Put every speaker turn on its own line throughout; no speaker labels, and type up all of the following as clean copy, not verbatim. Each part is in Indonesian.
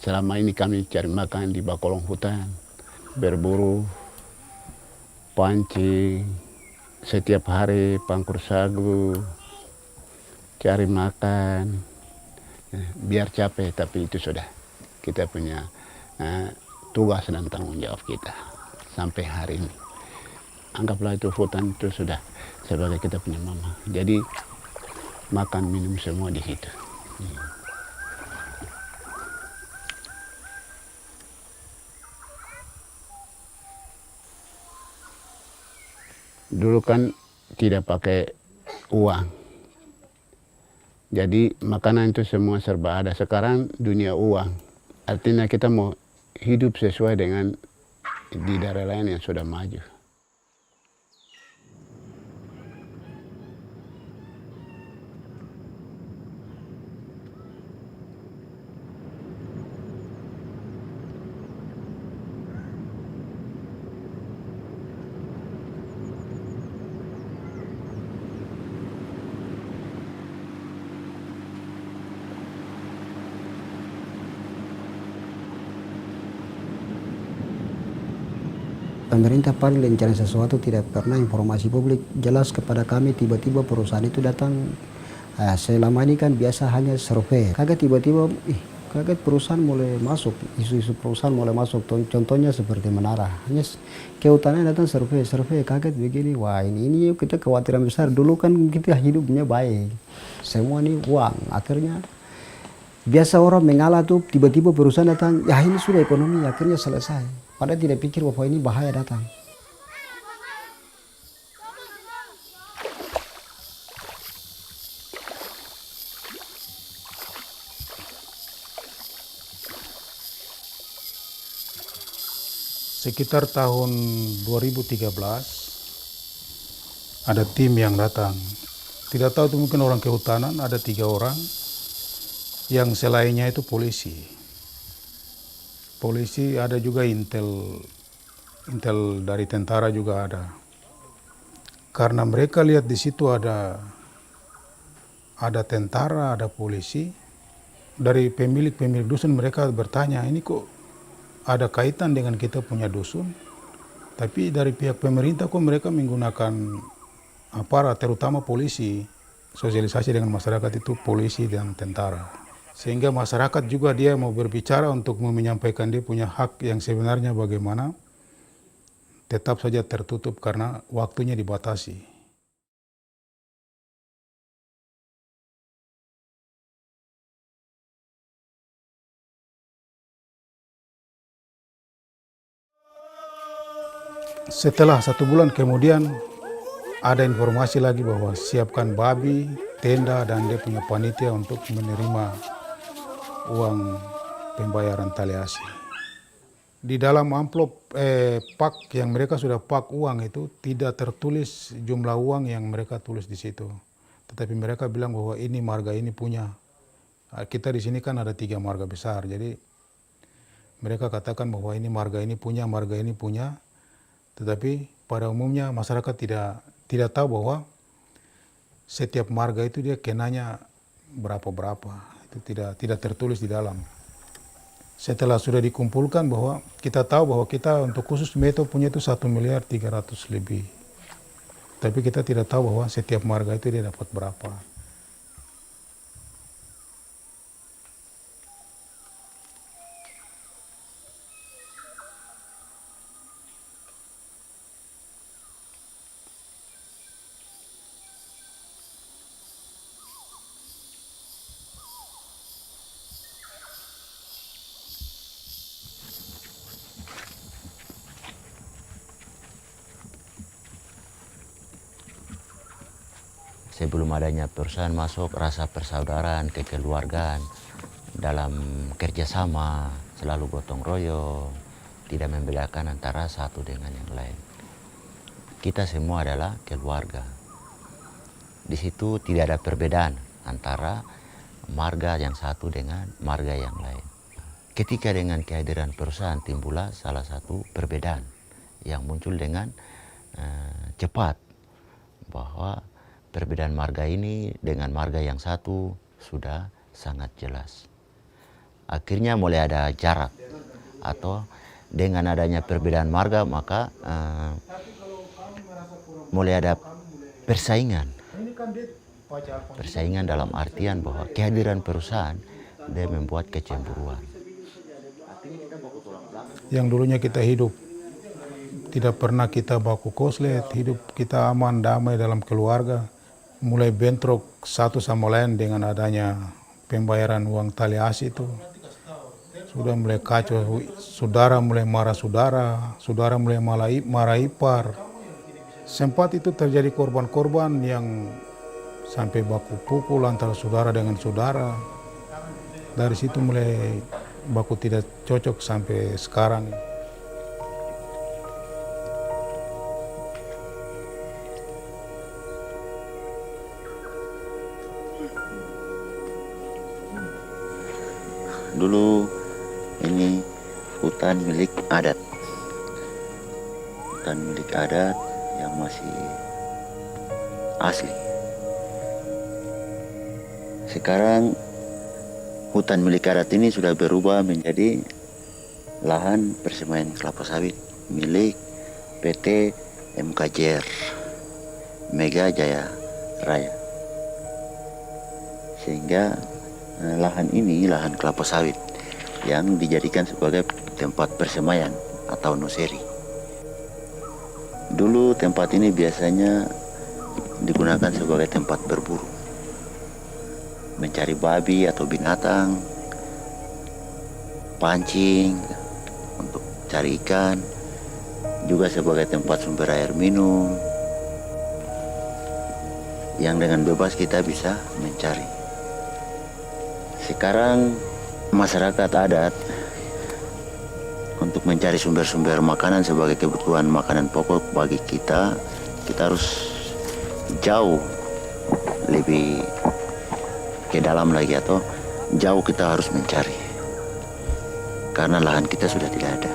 Selama ini kami cari makan di bakolong hutan, berburu, pancing, setiap hari pangkur sagu, cari makan, biar capek tapi itu sudah kita punya tugas dan tanggung jawab kita sampai hari ini. Anggaplah itu hutan itu sudah sebagai kita punya mama. Jadi makan minum semua di situ. Dulu kan tidak pakai uang. Jadi makanan itu semua serba ada. Sekarang dunia uang. Artinya kita mau hidup sesuai dengan di daerah lain yang sudah maju.
Pemerintah paling rencana sesuatu tidak pernah informasi publik jelas kepada kami, tiba-tiba perusahaan itu datang. Selama ini kan biasa hanya survei, kaget tiba-tiba kaget perusahaan mulai masuk, isu-isu perusahaan mulai masuk. Contohnya seperti Menara, hanya kehutanan datang survei, kaget begini. Wah, ini kita kekhawatiran besar. Dulu kan kita hidupnya baik, semua ini uang. Akhirnya biasa orang mengalah tuh, tiba-tiba perusahaan datang, ya ini sudah ekonomi akhirnya selesai. Padahal tidak pikir bahwa ini bahaya datang.
Sekitar tahun 2013 ada tim yang datang. Tidak tahu itu mungkin orang kehutanan, ada 3 orang. Yang selainnya itu polisi. Polisi ada juga intel dari tentara juga ada. Karena mereka lihat di situ ada tentara, ada polisi. Dari pemilik dusun mereka bertanya, ini kok ada kaitan dengan kita punya dusun? Tapi dari pihak pemerintah kok mereka menggunakan aparat, terutama polisi. Sosialisasi dengan masyarakat itu polisi dan tentara. Sehingga masyarakat juga dia mau berbicara untuk menyampaikan dia punya hak yang sebenarnya bagaimana, tetap saja tertutup karena waktunya dibatasi. Setelah 1 bulan kemudian ada informasi lagi bahwa siapkan babi, tenda, dan dia punya panitia untuk menerima uang pembayaran tali asi. Di dalam amplop pak yang mereka sudah pak uang itu tidak tertulis jumlah uang yang mereka tulis di situ. Tetapi mereka bilang bahwa ini marga ini punya. Kita di sini kan ada 3 marga besar, jadi mereka katakan bahwa ini marga ini punya, marga ini punya. Tetapi pada umumnya masyarakat tidak tahu bahwa setiap marga itu dia kenanya berapa. Itu tidak tertulis di dalam. Setelah sudah dikumpulkan bahwa kita tahu bahwa kita untuk khusus Meto punya itu 1.300.000 lebih. Tapi kita tidak tahu bahwa setiap marga itu dia dapat berapa.
Sebelum adanya perusahaan masuk, rasa persaudaraan, kekeluargaan, dalam kerjasama, selalu gotong royong, tidak membedakan antara satu dengan yang lain. Kita semua adalah keluarga. Di situ tidak ada perbedaan antara marga yang satu dengan marga yang lain. Ketika dengan kehadiran perusahaan timbullah salah satu perbedaan yang muncul dengan cepat, bahwa perbedaan marga ini dengan marga yang satu sudah sangat jelas. akhirnya mulai ada jarak atau dengan adanya perbedaan marga maka mulai ada persaingan. Persaingan dalam artian bahwa kehadiran perusahaan dia membuat kecemburuan.
Yang dulunya kita hidup tidak pernah kita baku koslet, hidup kita aman damai dalam keluarga, mulai bentrok satu sama lain dengan adanya pembayaran uang tali asi itu. Sudah mulai kacau, saudara mulai marah saudara, saudara mulai marah ipar. Sempat itu terjadi korban-korban yang sampai baku pukul antara saudara dengan saudara. Dari situ mulai baku tidak cocok sampai sekarang.
Dulu ini hutan milik adat. Hutan milik adat yang masih asli. Sekarang hutan milik adat ini sudah berubah menjadi lahan persemaian kelapa sawit milik PT MKJR Mega Jaya Raya. Sehingga lahan ini lahan kelapa sawit yang dijadikan sebagai tempat persemaian atau nuseri. Dulu tempat ini biasanya digunakan sebagai tempat berburu, mencari babi atau binatang, pancing untuk cari ikan, juga sebagai tempat sumber air minum yang dengan bebas kita bisa mencari. Sekarang masyarakat adat untuk mencari sumber-sumber makanan sebagai kebutuhan makanan pokok bagi kita harus jauh lebih ke dalam lagi atau jauh kita harus mencari karena lahan kita sudah tidak ada.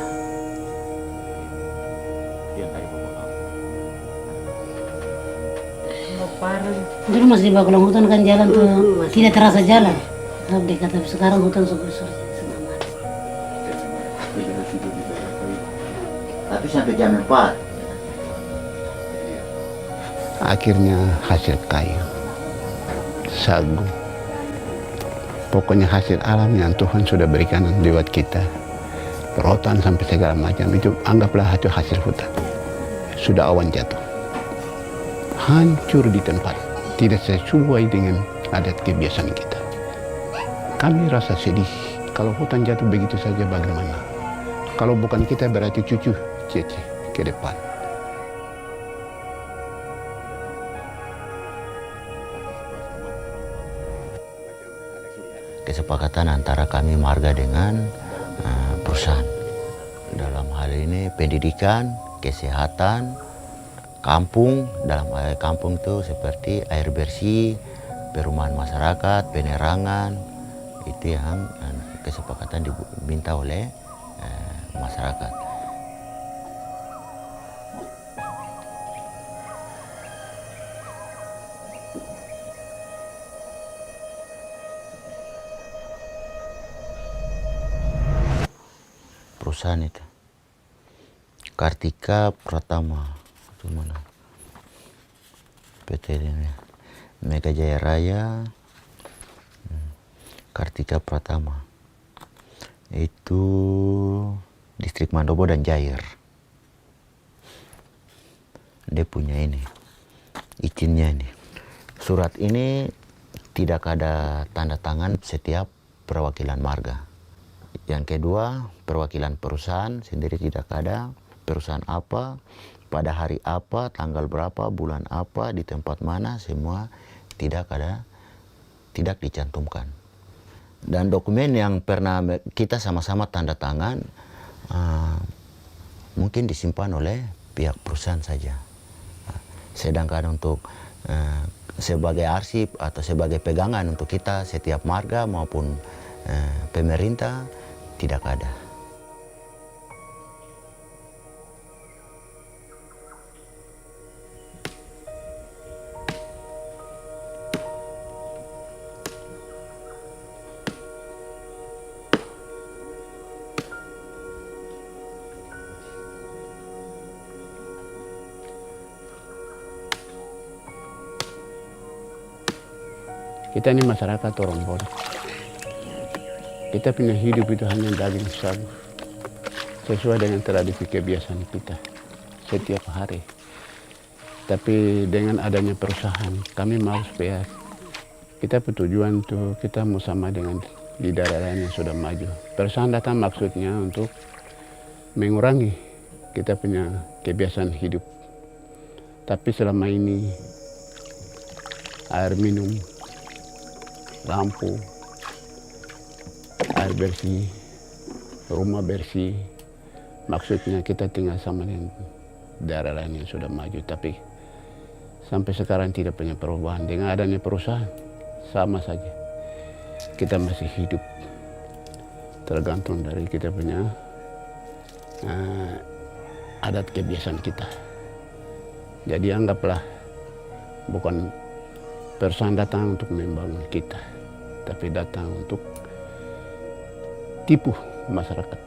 Dulu masih di Bagulang hutan kan jalan tuh tidak terasa jalan. Tapi sekarang hutan sudah semangat.
Tapi sampai jam 4.
Akhirnya hasil kayu, sagu, pokoknya hasil alam yang Tuhan sudah berikan lewat kita, rotan sampai segala macam itu anggaplah itu hasil hutan. Sudah awan jatuh, hancur di tempat, tidak sesuai dengan adat kebiasaan kita. Kami rasa sedih kalau hutan jatuh begitu saja, bagaimana? Kalau bukan kita berarti cucu cece ke depan.
Kesepakatan antara kami marga dengan perusahaan. Dalam hal ini pendidikan, kesehatan, kampung, dalam kampung itu seperti air bersih, perumahan masyarakat, penerangan, itu yang kesepakatan diminta oleh masyarakat. Perusahaan itu Kartika Pratama itu mana? PT ini Mega Jaya Raya Kartika Pratama itu distrik Mandobo dan Jair. Dia punya ini izinnya ini. Surat ini tidak ada tanda tangan setiap perwakilan marga. Yang kedua, perwakilan perusahaan sendiri tidak ada. Perusahaan apa, pada hari apa, tanggal berapa, bulan apa, di tempat mana, semua tidak ada, tidak dicantumkan. Dan dokumen yang pernah kita sama-sama tanda tangan mungkin disimpan oleh pihak perusahaan saja. Sedangkan untuk sebagai arsip atau sebagai pegangan untuk kita setiap marga maupun pemerintah tidak ada.
Kita ini masyarakat orang bodoh. Kita punya hidup itu hanya daging sagu, sesuai dengan tradisi kebiasaan kita setiap hari. Tapi dengan adanya perusahaan, kami mau supaya kita bertujuan tuh kita mau sama dengan di daerah lain yang sudah maju. Perusahaan datang maksudnya untuk mengurangi kita punya kebiasaan hidup. Tapi selama ini air minum, lampu, air bersih, rumah bersih, maksudnya kita tinggal sama dengan daerah lain yang sudah maju. Tapi sampai sekarang tidak punya perubahan. Dengan adanya perusahaan sama saja, kita masih hidup tergantung dari kita punya adat kebiasaan kita. Jadi anggaplah bukan perusahaan datang untuk membangun kita, tapi datang untuk tipu masyarakat.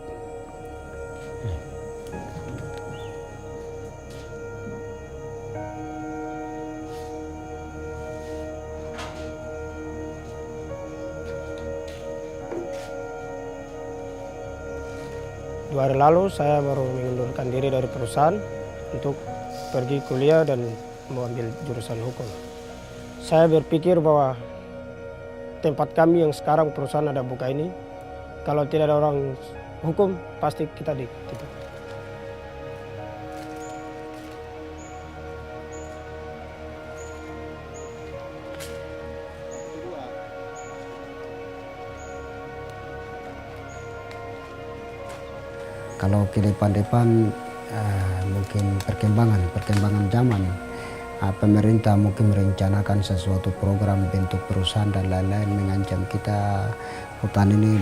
Dua hari lalu saya baru mengundurkan diri dari perusahaan untuk pergi kuliah dan mengambil jurusan hukum. Saya berpikir bahwa tempat kami yang sekarang perusahaan ada buka ini, kalau tidak ada orang hukum pasti kita ditipu.
Kalau ke depan-depan mungkin perkembangan zaman, pemerintah mungkin merencanakan sesuatu program bentuk perusahaan dan lain-lain mengancam kita, hutan ini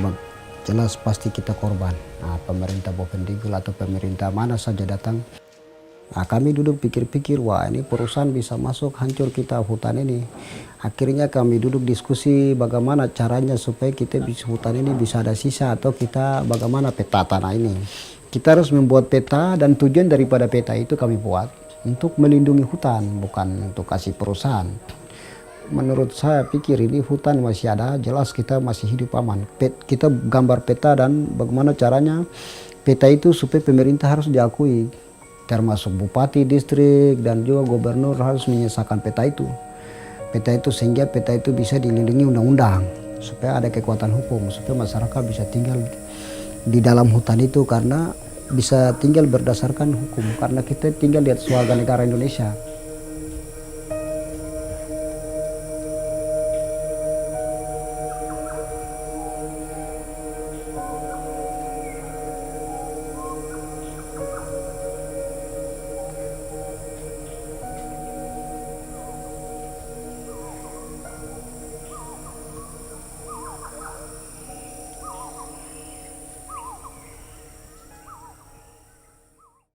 jelas pasti kita korban. Pemerintah Bovendigul atau pemerintah mana saja datang, kami duduk pikir-pikir, wah ini perusahaan bisa masuk hancur kita hutan ini. Akhirnya kami duduk diskusi bagaimana caranya supaya kita hutan ini bisa ada sisa, atau kita bagaimana peta tanah ini. Kita harus membuat peta, dan tujuan daripada peta itu kami buat untuk melindungi hutan, bukan untuk kasih perusahaan. Menurut saya pikir ini hutan masih ada, jelas kita masih hidup aman. Kita gambar peta dan bagaimana caranya peta itu supaya pemerintah harus diakui, termasuk bupati distrik dan juga gubernur harus menyelesaikan peta itu. Peta itu sehingga peta itu bisa dilindungi undang-undang, supaya ada kekuatan hukum, supaya masyarakat bisa tinggal di dalam hutan itu, karena bisa tinggal berdasarkan hukum, karena kita tinggal di atas warga negara Indonesia.